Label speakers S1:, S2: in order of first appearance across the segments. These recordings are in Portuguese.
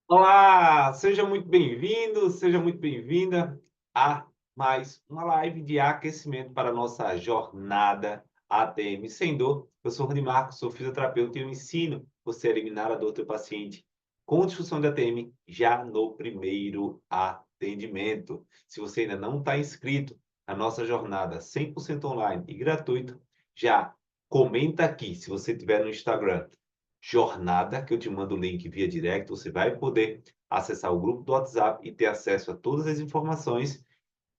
S1: Olá, seja muito bem-vindo, seja muito bem-vinda a mais uma live de aquecimento para a nossa jornada ATM sem dor. Eu sou Rony Marcos, sou fisioterapeuta e eu ensino você a eliminar a dor do teu paciente com disfunção de ATM já no primeiro atendimento. Se você ainda não está inscrito na nossa jornada 100% online e gratuito, já comenta aqui, se você estiver no Instagram, jornada, que eu te mando o link via direct, você vai poder acessar o grupo do WhatsApp e ter acesso a todas as informações.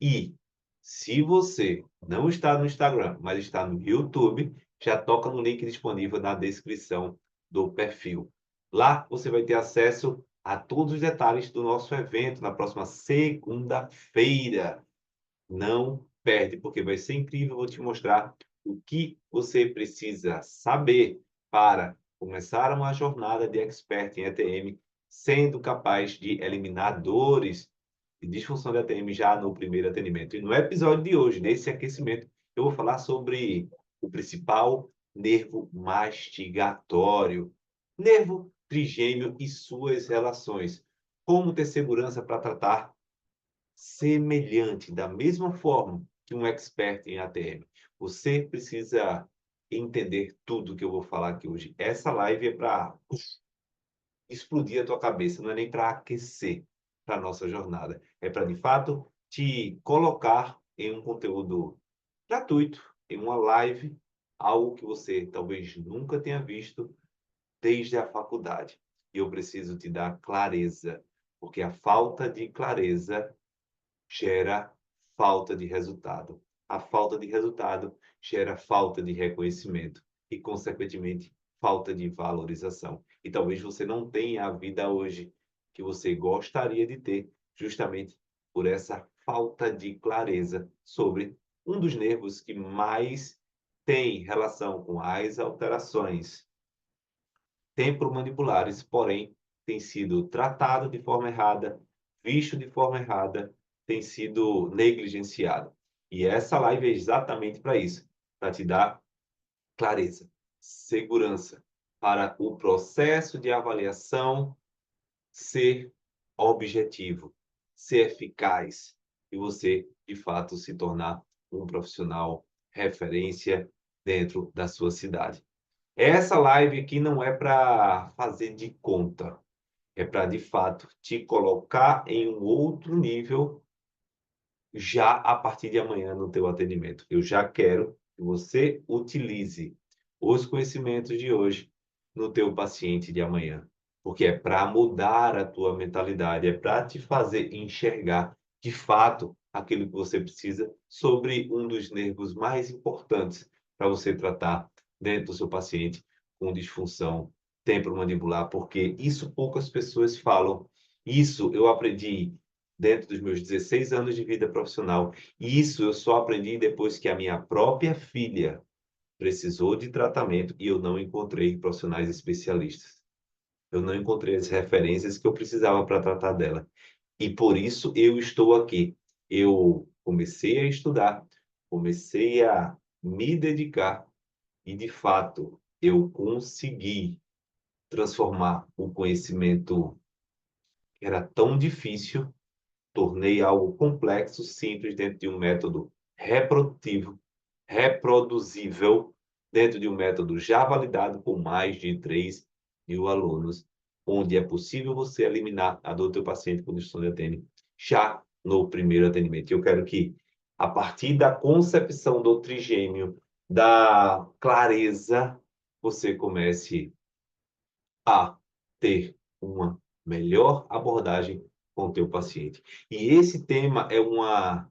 S1: E se você não está no Instagram, mas está no YouTube, já toca no link disponível na descrição do perfil. Lá você vai ter acesso a todos os detalhes do nosso evento na próxima segunda-feira. Não perde, porque vai ser incrível. Eu vou te mostrar o que você precisa saber para começar uma jornada de expert em ETM, sendo capaz de eliminar dores e disfunção de ATM já no primeiro atendimento. E no episódio de hoje, nesse aquecimento, eu vou falar sobre o principal nervo mastigatório, nervo trigêmeo e suas relações. Como ter segurança para tratar semelhante, da mesma forma que um expert em ATM. Você precisa entender tudo que eu vou falar aqui hoje. Essa live é para explodir a tua cabeça, não é nem para aquecer para a nossa jornada. É para, de fato, te colocar em um conteúdo gratuito, em uma live, algo que você talvez nunca tenha visto desde a faculdade. E eu preciso te dar clareza, porque a falta de clareza gera falta de resultado. A falta de resultado gera falta de reconhecimento e, consequentemente, falta de valorização. E talvez você não tenha a vida hoje que você gostaria de ter, justamente por essa falta de clareza sobre um dos nervos que mais tem relação com as alterações temporomandibulares, porém tem sido tratado de forma errada, visto de forma errada, tem sido negligenciado. E essa live é exatamente para isso, para te dar clareza, segurança, para o processo de avaliação ser objetivo, ser eficaz e você, de fato, se tornar um profissional referência dentro da sua cidade. Essa live aqui não é para fazer de conta, é para, de fato, te colocar em um outro nível já a partir de amanhã no teu atendimento. Eu já quero que você utilize os conhecimentos de hoje no teu paciente de amanhã, porque é para mudar a tua mentalidade, é para te fazer enxergar, de fato, aquilo que você precisa sobre um dos nervos mais importantes para você tratar dentro do seu paciente com disfunção temporomandibular, porque isso poucas pessoas falam. Isso eu aprendi dentro dos meus 16 anos de vida profissional. E isso eu só aprendi depois que a minha própria filha precisou de tratamento e eu não encontrei profissionais especialistas. Eu não encontrei as referências que eu precisava para tratar dela. E por isso eu estou aqui. Eu comecei a estudar, comecei a me dedicar e, de fato, eu consegui transformar o conhecimento que era tão difícil, tornei algo complexo, simples, dentro de um método reprodutivo, reproduzível, dentro de um método já validado por mais de 3.000 alunos, onde é possível você eliminar a dor do teu paciente com disfunção de ATM já no primeiro atendimento. Eu quero que, a partir da concepção do trigêmeo, da clareza, você comece a ter uma melhor abordagem com o teu paciente. E esse tema é uma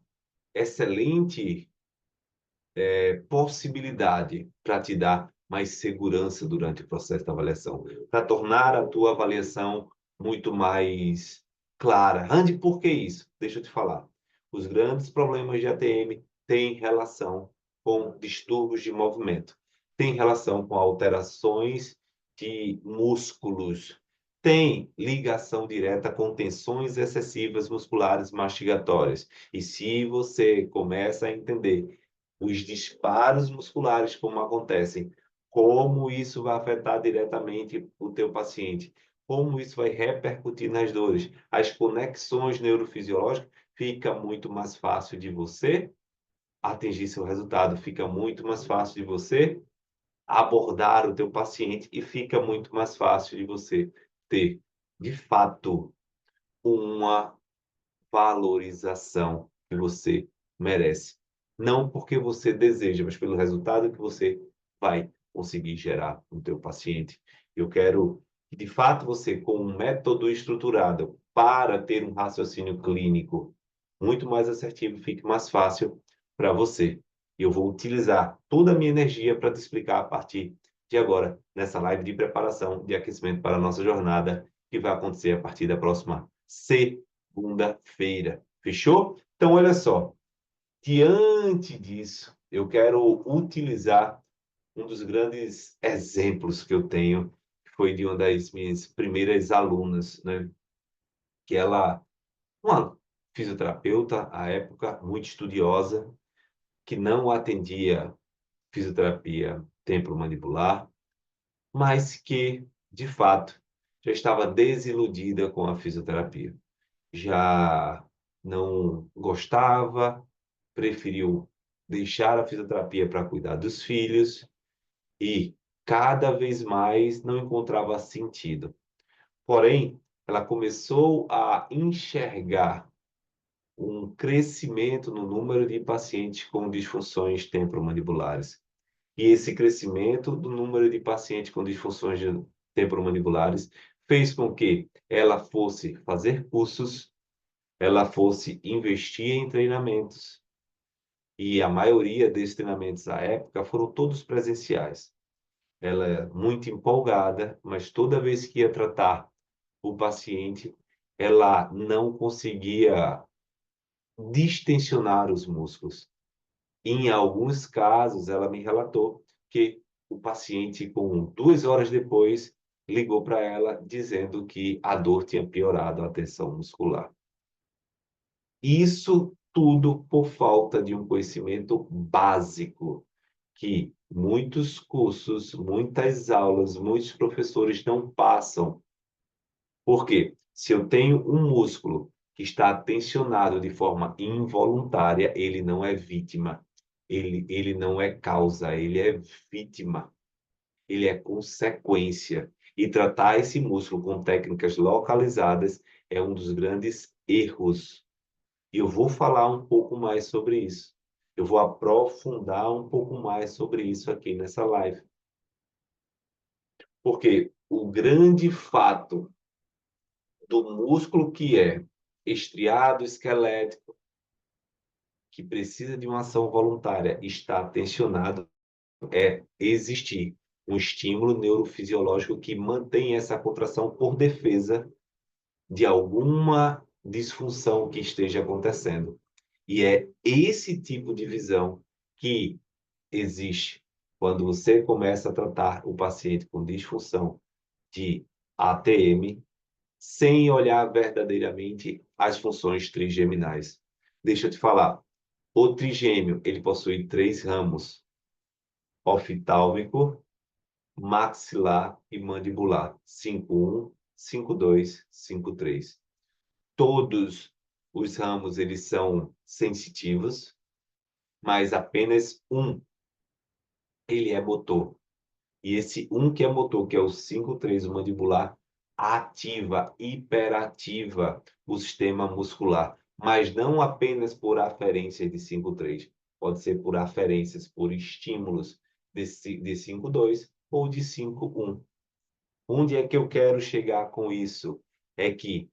S1: excelente possibilidade para te dar mais segurança durante o processo de avaliação, para tornar a tua avaliação muito mais clara. Andy, por que isso? Deixa eu te falar. Os grandes problemas de ATM têm relação com distúrbios de movimento, têm relação com alterações de músculos, tem ligação direta com tensões excessivas musculares mastigatórias. E se você começa a entender os disparos musculares, como acontecem, como isso vai afetar diretamente o teu paciente, como isso vai repercutir nas dores. As conexões neurofisiológicas fica muito mais fácil de você atingir seu resultado, fica muito mais fácil de você abordar o teu paciente e fica muito mais fácil de você ter, de fato, uma valorização que você merece. Não porque você deseja, mas pelo resultado que você vai conseguir gerar no teu paciente. Eu quero que, de fato, você, com um método estruturado para ter um raciocínio clínico muito mais assertivo, fique mais fácil para você. E eu vou utilizar toda a minha energia para te explicar a partir de agora, nessa live de preparação, de aquecimento para a nossa jornada, que vai acontecer a partir da próxima segunda-feira. Fechou? Então, olha só. Diante disso, eu quero utilizar um dos grandes exemplos que eu tenho, que foi de uma das minhas primeiras alunas, né? Que ela, uma fisioterapeuta, à época, muito estudiosa, que não atendia fisioterapia temporomandibular, mas que, de fato, já estava desiludida com a fisioterapia. Já não gostava, preferiu deixar a fisioterapia para cuidar dos filhos e cada vez mais não encontrava sentido. Porém, ela começou a enxergar um crescimento no número de pacientes com disfunções temporomandibulares. E esse crescimento do número de pacientes com disfunções temporomandibulares fez com que ela fosse fazer cursos, ela fosse investir em treinamentos, e a maioria desses treinamentos à época foram todos presenciais. Ela é muito empolgada, mas toda vez que ia tratar o paciente, ela não conseguia distensionar os músculos. Em alguns casos, ela me relatou que o paciente, com 2 horas depois, ligou para ela dizendo que a dor tinha piorado a tensão muscular. Isso tudo por falta de um conhecimento básico, que muitos cursos, muitas aulas, muitos professores não passam. Por quê? Se eu tenho um músculo que está tensionado de forma involuntária, ele não é vítima. Ele não é causa, ele é vítima. Ele é consequência. E tratar esse músculo com técnicas localizadas é um dos grandes erros. E eu vou falar um pouco mais sobre isso. Eu vou aprofundar um pouco mais sobre isso aqui nessa live. Porque o grande fato do músculo que é estriado esquelético, que precisa de uma ação voluntária, está tensionado, é existir um estímulo neurofisiológico que mantém essa contração por defesa de alguma disfunção que esteja acontecendo. E é esse tipo de visão que existe quando você começa a tratar o paciente com disfunção de ATM, sem olhar verdadeiramente as funções trigeminais. Deixa eu te falar, o trigêmeo, ele possui 3 ramos: oftálmico, maxilar e mandibular. 5.1, 5.2, 5.3. Todos os ramos, eles são sensitivos, mas apenas um, ele é motor. E esse um que é motor, que é o 5.3, o mandibular, ativa, hiperativa o sistema muscular, mas não apenas por aferência de 5.3, pode ser por aferências, por estímulos de 5.2 ou de 5.1. Onde é que eu quero chegar com isso? É que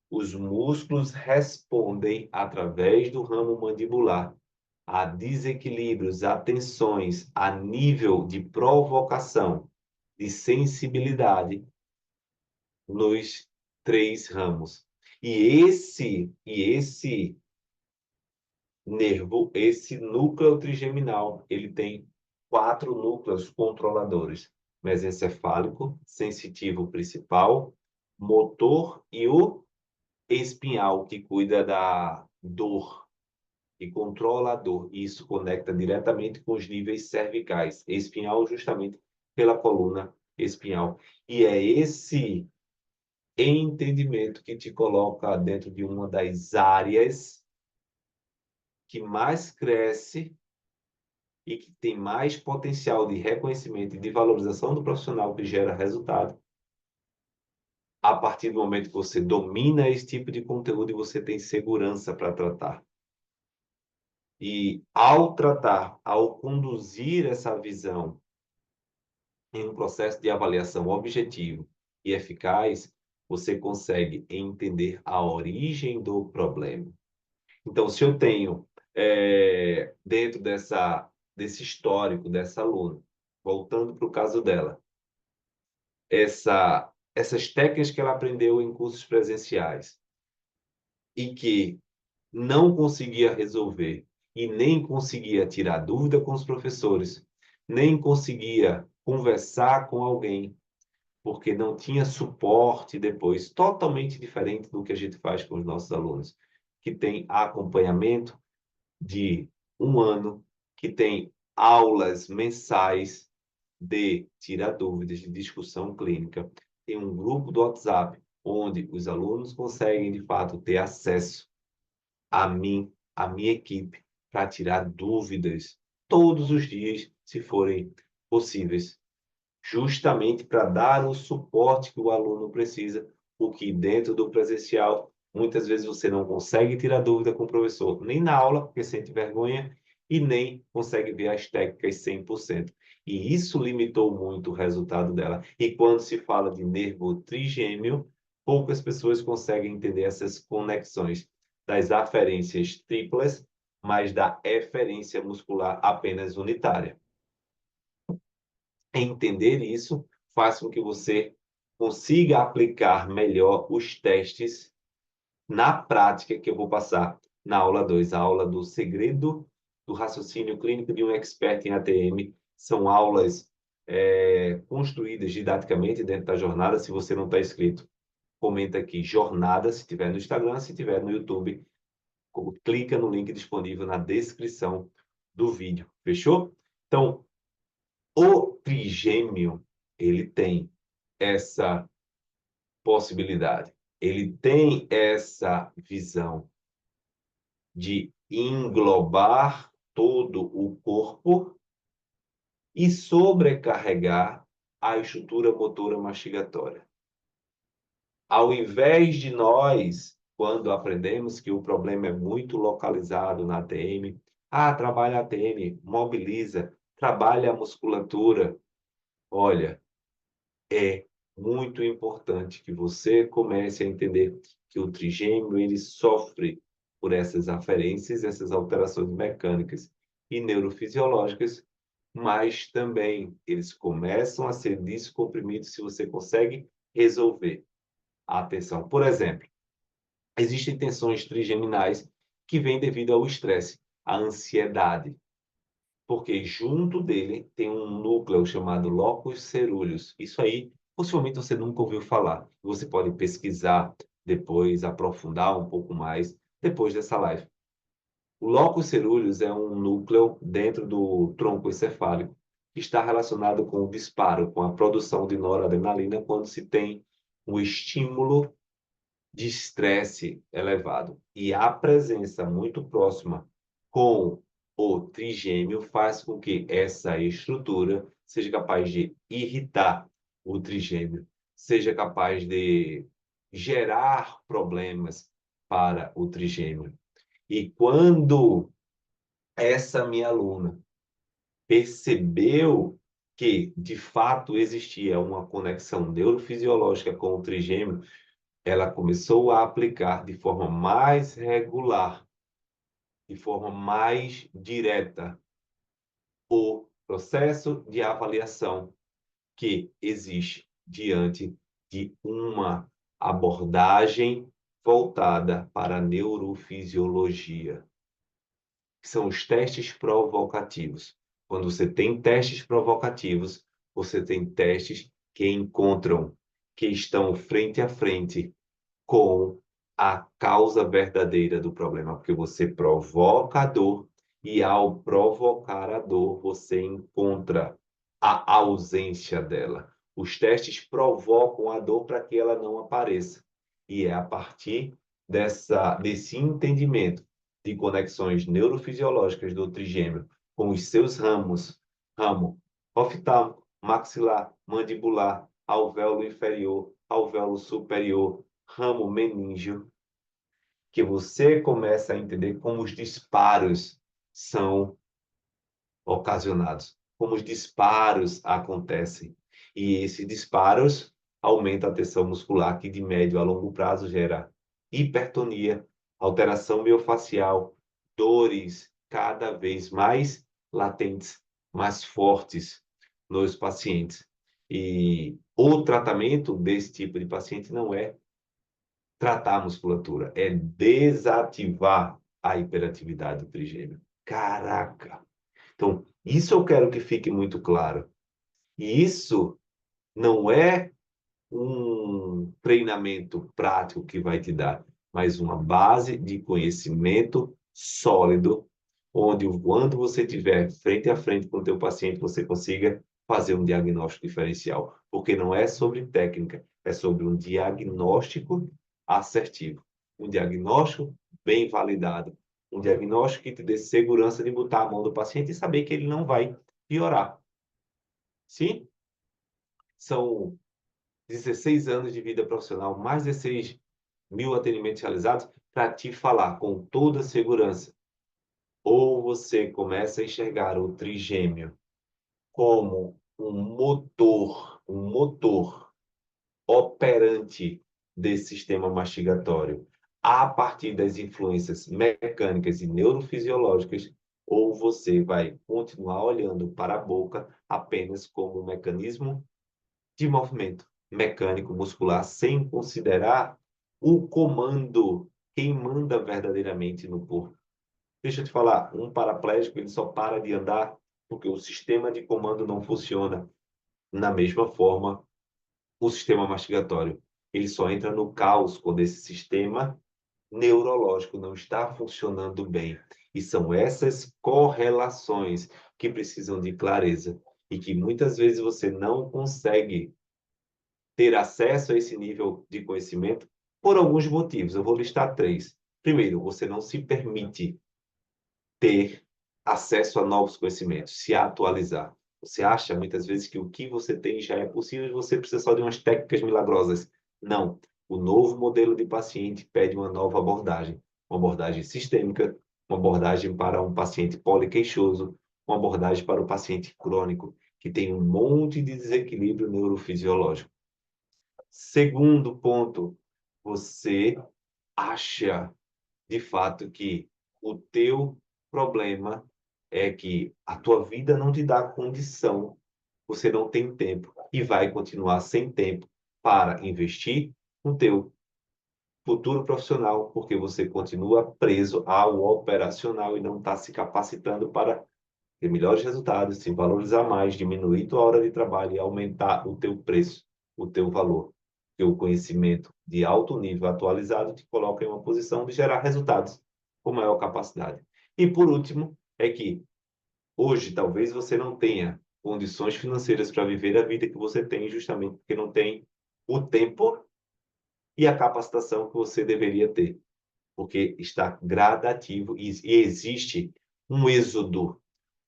S1: os músculos respondem através do ramo mandibular a desequilíbrios, a tensões, a nível de provocação, de sensibilidade nos 3 ramos. E esse nervo, esse núcleo trigeminal, ele tem 4 núcleos controladores: mesencefálico, sensitivo principal, motor e o espinhal, que cuida da dor e controla a dor. E isso conecta diretamente com os níveis cervicais. Espinhal justamente pela coluna espinhal. E é esse entendimento que te coloca dentro de uma das áreas que mais cresce e que tem mais potencial de reconhecimento e de valorização do profissional que gera resultado. A partir do momento que você domina esse tipo de conteúdo e você tem segurança para tratar. E ao tratar, ao conduzir essa visão em um processo de avaliação objetivo e eficaz, você consegue entender a origem do problema. Então, se eu tenho, dentro desse histórico dessa aluna, voltando para o caso dela, essas técnicas que ela aprendeu em cursos presenciais e que não conseguia resolver e nem conseguia tirar dúvida com os professores, nem conseguia conversar com alguém, porque não tinha suporte depois, totalmente diferente do que a gente faz com os nossos alunos, que tem acompanhamento de um ano, que tem aulas mensais de tirar dúvidas, de discussão clínica. Tem um grupo do WhatsApp, onde os alunos conseguem, de fato, ter acesso a mim, a minha equipe, para tirar dúvidas todos os dias, se forem possíveis, justamente para dar o suporte que o aluno precisa, o que dentro do presencial, muitas vezes você não consegue tirar dúvida com o professor, nem na aula, porque sente vergonha, e nem consegue ver as técnicas 100%. E isso limitou muito o resultado dela. E quando se fala de nervo trigêmeo, poucas pessoas conseguem entender essas conexões das aferências triplas, mas da eferência muscular apenas unitária. Entender isso faz com que você consiga aplicar melhor os testes na prática que eu vou passar na aula 2, a aula do segredo do raciocínio clínico de um expert em ATM. São aulas construídas didaticamente dentro da jornada. Se você não está inscrito, comenta aqui jornada, se tiver no Instagram, se tiver no YouTube, clica no link disponível na descrição do vídeo. Fechou? Então, o trigêmeo, ele tem essa possibilidade, ele tem essa visão de englobar todo o corpo e sobrecarregar a estrutura motora mastigatória. Ao invés de nós, quando aprendemos que o problema é muito localizado na ATM, trabalha a ATM, mobiliza, trabalha a musculatura. Olha, é muito importante que você comece a entender que o trigêmeo ele sofre por essas aferências, essas alterações mecânicas e neurofisiológicas, mas também eles começam a ser descomprimidos se você consegue resolver a atenção. Por exemplo, existem tensões trigeminais que vêm devido ao estresse, à ansiedade, porque junto dele tem um núcleo chamado locus coeruleus. Isso aí, possivelmente você nunca ouviu falar. Você pode pesquisar depois, aprofundar um pouco mais depois dessa live. O locus coeruleus é um núcleo dentro do tronco encefálico que está relacionado com o disparo, com a produção de noradrenalina quando se tem um estímulo de estresse elevado. E a presença muito próxima com o trigêmeo faz com que essa estrutura seja capaz de irritar o trigêmeo, seja capaz de gerar problemas para o trigêmeo. E quando essa minha aluna percebeu que, de fato, existia uma conexão neurofisiológica com o trigêmeo, ela começou a aplicar de forma mais regular, de forma mais direta, o processo de avaliação que existe diante de uma abordagem voltada para a neurofisiologia, que são os testes provocativos. Quando você tem testes provocativos, você tem testes que encontram, que estão frente a frente com a causa verdadeira do problema, porque você provoca a dor e ao provocar a dor, você encontra a ausência dela. Os testes provocam a dor para que ela não apareça. E é a partir desse entendimento de conexões neurofisiológicas do trigêmeo com os seus ramo oftálmico, maxilar, mandibular, alvéolo inferior, alvéolo superior, ramo meníngeo, que você começa a entender como os disparos são ocasionados, como os disparos acontecem. E esses disparos aumentam a tensão muscular, que de médio a longo prazo gera hipertonia, alteração miofacial, dores cada vez mais latentes, mais fortes nos pacientes. E o tratamento desse tipo de paciente não é tratar a musculatura, é desativar a hiperatividade do trigêmeo. Caraca! Então, isso eu quero que fique muito claro. E isso não é um treinamento prático que vai te dar, mas uma base de conhecimento sólido, onde quando você estiver frente a frente com o teu paciente, você consiga fazer um diagnóstico diferencial. Porque não é sobre técnica, é sobre um diagnóstico assertivo. Um diagnóstico bem validado. Um diagnóstico que te dê segurança de botar a mão do paciente e saber que ele não vai piorar. Sim? São 16 anos de vida profissional, mais de 6.000 atendimentos realizados, para te falar com toda segurança. Ou você começa a enxergar o trigêmeo como um motor operante desse sistema mastigatório, a partir das influências mecânicas e neurofisiológicas, ou você vai continuar olhando para a boca apenas como um mecanismo de movimento mecânico muscular, sem considerar o comando, quem manda verdadeiramente no corpo. Deixa eu te falar, um paraplégico ele só para de andar porque o sistema de comando não funciona na mesma forma o sistema mastigatório. Ele só entra no caos quando esse sistema neurológico não está funcionando bem. E são essas correlações que precisam de clareza e que muitas vezes você não consegue ter acesso a esse nível de conhecimento por alguns motivos. Eu vou listar três. Primeiro, você não se permite ter acesso a novos conhecimentos, se atualizar. Você acha muitas vezes que o que você tem já é possível e você precisa só de umas técnicas milagrosas. Não. O novo modelo de paciente pede uma nova abordagem. Uma abordagem sistêmica, uma abordagem para um paciente poliqueixoso, uma abordagem para o paciente crônico, que tem um monte de desequilíbrio neurofisiológico. Segundo ponto, você acha de fato que o teu problema é que a tua vida não te dá condição, você não tem tempo e vai continuar sem tempo para investir no teu futuro profissional, porque você continua preso ao operacional e não está se capacitando para ter melhores resultados, se valorizar mais, diminuir tua hora de trabalho e aumentar o teu preço, o teu valor. Porque o conhecimento de alto nível atualizado te coloca em uma posição de gerar resultados com maior capacidade. E por último, é que hoje talvez você não tenha condições financeiras para viver a vida que você tem, justamente porque não tem o tempo e a capacitação que você deveria ter, porque está gradativo e existe um êxodo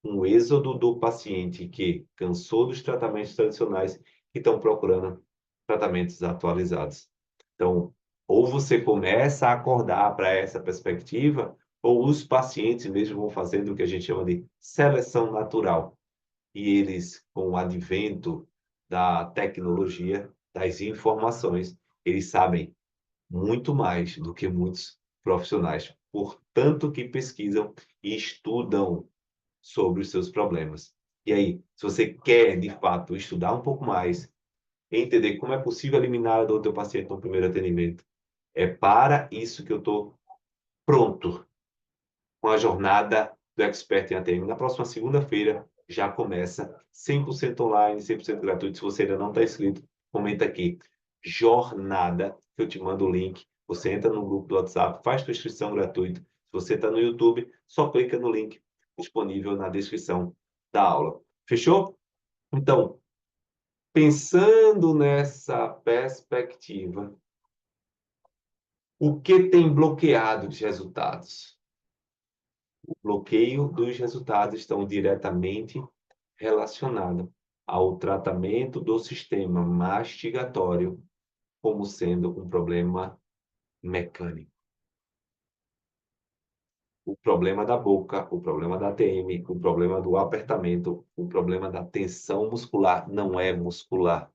S1: do paciente que cansou dos tratamentos tradicionais e estão procurando tratamentos atualizados. Então, ou você começa a acordar para essa perspectiva, ou os pacientes mesmo vão fazendo o que a gente chama de seleção natural. E eles, com o advento da tecnologia, das informações, eles sabem muito mais do que muitos profissionais, portanto que pesquisam e estudam sobre os seus problemas. E aí, se você quer, de fato, estudar um pouco mais, entender como é possível eliminar a dor do teu paciente no primeiro atendimento, é para isso que eu estou pronto com a jornada do Expert em ATM. Na próxima segunda-feira já começa 100% online, 100% gratuito. Se você ainda não está inscrito, comenta aqui. Jornada, que eu te mando o link. Você entra no grupo do WhatsApp, faz sua inscrição gratuita. Se você está no YouTube, só clica no link disponível na descrição da aula. Fechou? Então, Pensando nessa perspectiva, o que tem bloqueado os resultados? O bloqueio dos resultados estão diretamente relacionado ao tratamento do sistema mastigatório como sendo um problema mecânico. O problema da boca, o problema da TM, o problema do apertamento, o problema da tensão muscular não é muscular,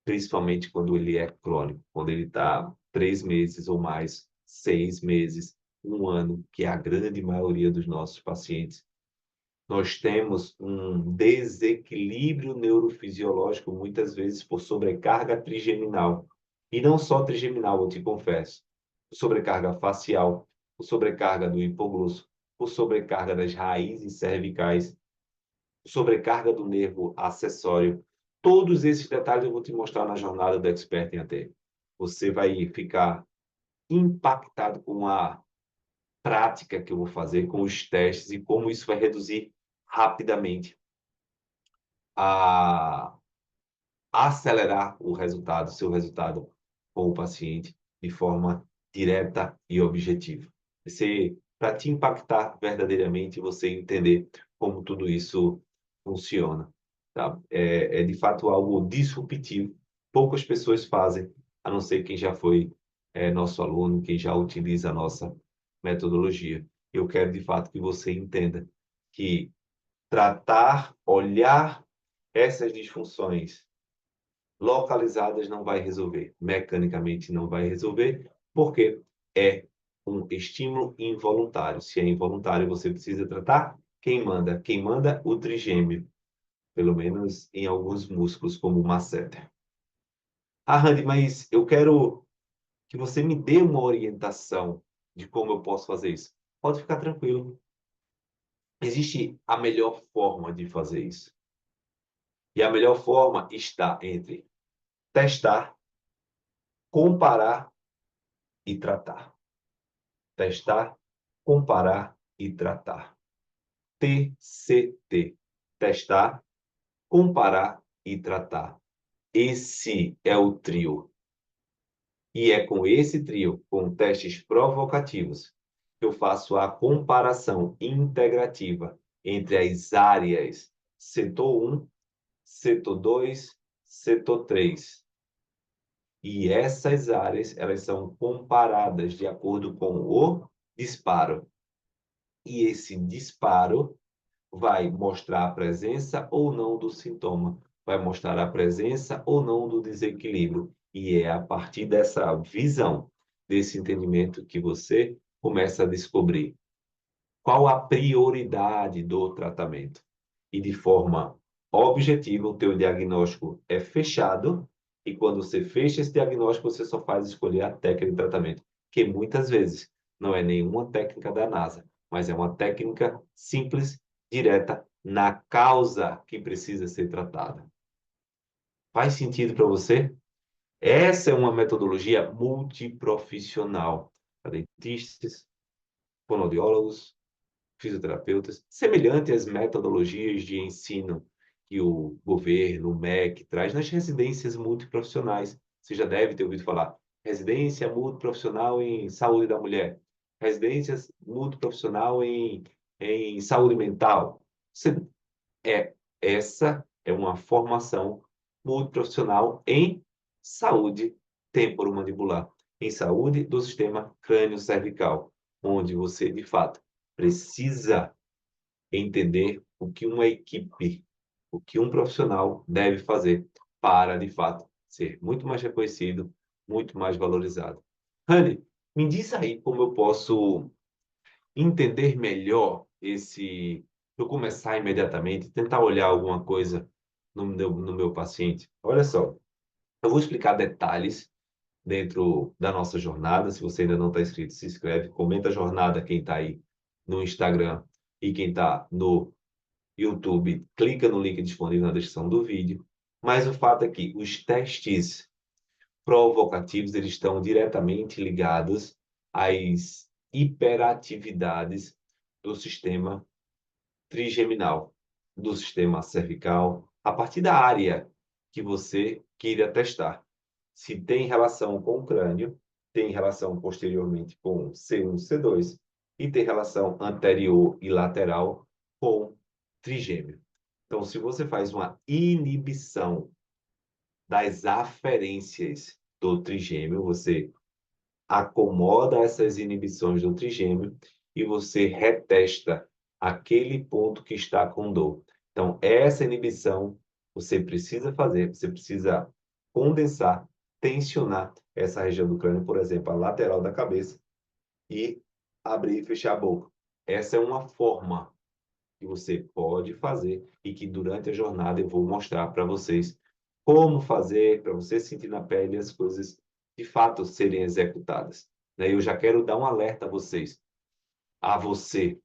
S1: principalmente quando ele é crônico, quando ele está 3 meses ou mais, 6 meses, um ano, que é a grande maioria dos nossos pacientes. Nós temos um desequilíbrio neurofisiológico, muitas vezes por sobrecarga trigeminal. E não só trigeminal, eu te confesso. Por sobrecarga facial, por sobrecarga do hipoglosso, por sobrecarga das raízes cervicais, por sobrecarga do nervo acessório. Todos esses detalhes eu vou te mostrar na jornada do Expert em AT. Você vai ficar impactado com a prática que eu vou fazer, com os testes e como isso vai reduzir rapidamente a acelerar o resultado, seu resultado com o paciente de forma direta e objetiva. Para te impactar verdadeiramente, você entender como tudo isso funciona. Tá? É de fato algo disruptivo. Poucas pessoas fazem, a não ser quem já foi nosso aluno, quem já utiliza a nossa metodologia. Eu quero de fato que você entenda que tratar, olhar essas disfunções localizadas não vai resolver, mecanicamente não vai resolver, porque é um estímulo involuntário. Se é involuntário, você precisa tratar quem manda? Quem manda? O trigêmeo, pelo menos em alguns músculos, como o masseter. Ah, Randy, mas eu quero que você me dê uma orientação de como eu posso fazer isso. Pode ficar tranquilo. Existe a melhor forma de fazer isso. E a melhor forma está entre testar, comparar e tratar. Testar, comparar e tratar. TCT. Testar, comparar e tratar. Esse é o trio. E é com esse trio, com testes provocativos, que eu faço a comparação integrativa entre as áreas setor 1, setor 2, setor 3. E essas áreas, elas são comparadas de acordo com o disparo. E esse disparo vai mostrar a presença ou não do sintoma, vai mostrar a presença ou não do desequilíbrio. E é a partir dessa visão, desse entendimento, que você começa a descobrir qual a prioridade do tratamento. E de forma objetiva, o teu diagnóstico é fechado, e quando você fecha esse diagnóstico, você só faz escolher a técnica de tratamento, que muitas vezes não é nenhuma técnica da NASA, mas é uma técnica simples, direta, na causa que precisa ser tratada. Faz sentido para você? Essa é uma metodologia multiprofissional para dentistas, fonoaudiólogos, fisioterapeutas, semelhante às metodologias de ensino que o governo, o MEC, traz nas residências multiprofissionais. Você já deve ter ouvido falar. Residência multiprofissional em saúde da mulher. Residências multiprofissional em saúde mental. É, essa é uma formação multiprofissional em saúde temporomandibular, em saúde do sistema crânio-cervical, onde você, de fato, precisa entender o que uma equipe, o que um profissional deve fazer para, de fato, ser muito mais reconhecido, muito mais valorizado. Rani, me diz aí como eu posso entender melhor esse... Eu começar imediatamente, tentar olhar alguma coisa no meu paciente. Olha só, eu vou explicar detalhes dentro da nossa jornada. Se você ainda não está inscrito, se inscreve, comenta a jornada, quem está aí no Instagram e quem está no YouTube, clica no link disponível na descrição do vídeo. Mas o fato é que os testes provocativos, eles estão diretamente ligados às hiperatividades do sistema trigeminal, do sistema cervical, a partir da área que você queira testar. Se tem relação com o crânio, tem relação posteriormente com C1, C2 e tem relação anterior e lateral com trigêmeo. Então, se você faz uma inibição das aferências do trigêmeo, você acomoda essas inibições do trigêmeo e você retesta aquele ponto que está com dor. Então, essa inibição você precisa fazer, você precisa condensar, tensionar essa região do crânio, por exemplo, a lateral da cabeça, e abrir e fechar a boca. Essa é uma forma que você pode fazer e que durante a jornada eu vou mostrar para vocês como fazer, para você sentir na pele as coisas de fato serem executadas. Eu já quero dar um alerta a vocês, a você.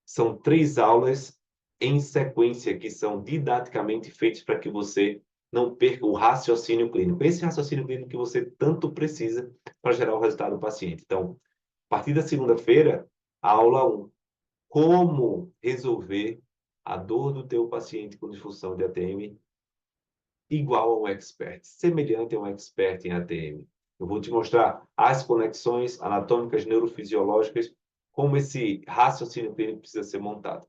S1: São 3 aulas em sequência que são didaticamente feitas para que você não perca o raciocínio clínico. Esse raciocínio clínico que você tanto precisa para gerar o resultado do paciente. Então, a partir da segunda-feira, a aula 1, como resolver a dor do teu paciente com disfunção de ATM igual a um expert, semelhante a um expert em ATM. Eu vou te mostrar as conexões anatômicas, neurofisiológicas, como esse raciocínio clínico precisa ser montado.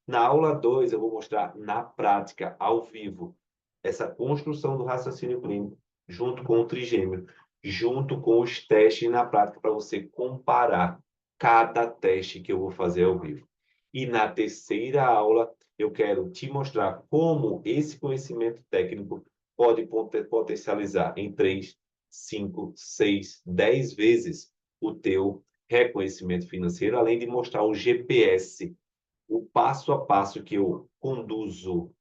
S1: Na aula 2, eu vou mostrar na prática, ao vivo, essa construção do raciocínio clínico, junto com o trigêmeo, junto com os testes na prática, para você comparar cada teste que eu vou fazer ao vivo. E na terceira aula, eu quero te mostrar como esse conhecimento técnico pode potencializar em 3, 5, 6, 10 vezes o teu reconhecimento financeiro, além de mostrar o GPS, o passo a passo que eu conduzo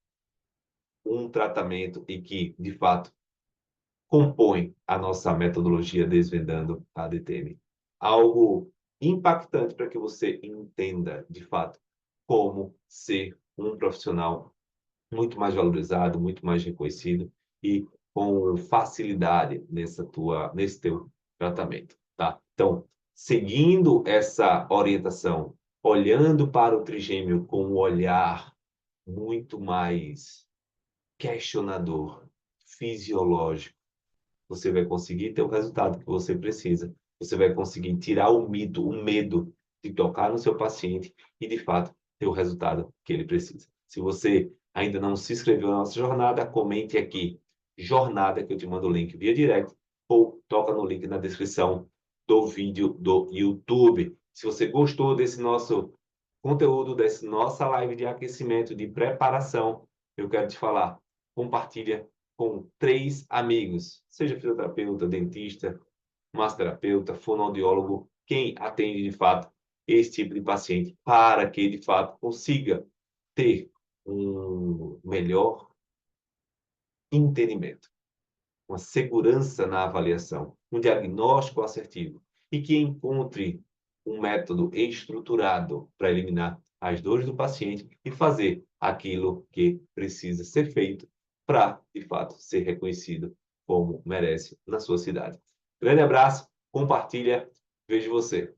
S1: um tratamento e que, de fato, compõe a nossa metodologia Desvendando a DTM. Algo impactante para que você entenda, de fato, como ser um profissional muito mais valorizado, muito mais reconhecido e com facilidade nesse teu tratamento, tá? Então, seguindo essa orientação, olhando para o trigêmeo com um olhar muito mais questionador, fisiológico, você vai conseguir ter o resultado que você precisa. Você vai conseguir tirar o medo de tocar no seu paciente e, de fato, ter o resultado que ele precisa. Se você ainda não se inscreveu na nossa jornada, comente aqui, jornada, que eu te mando o link via direct, ou toca no link na descrição do vídeo do YouTube. Se você gostou desse nosso conteúdo, dessa nossa live de aquecimento, de preparação, eu quero te falar, compartilha com 3 amigos, seja fisioterapeuta, dentista, massoterapeuta, fonoaudiólogo, quem atende de fato esse tipo de paciente, para que de fato consiga ter um melhor entendimento, uma segurança na avaliação, um diagnóstico assertivo e que encontre um método estruturado para eliminar as dores do paciente e fazer aquilo que precisa ser feito para, de fato, ser reconhecido como merece na sua cidade. Grande abraço, compartilha, vejo você.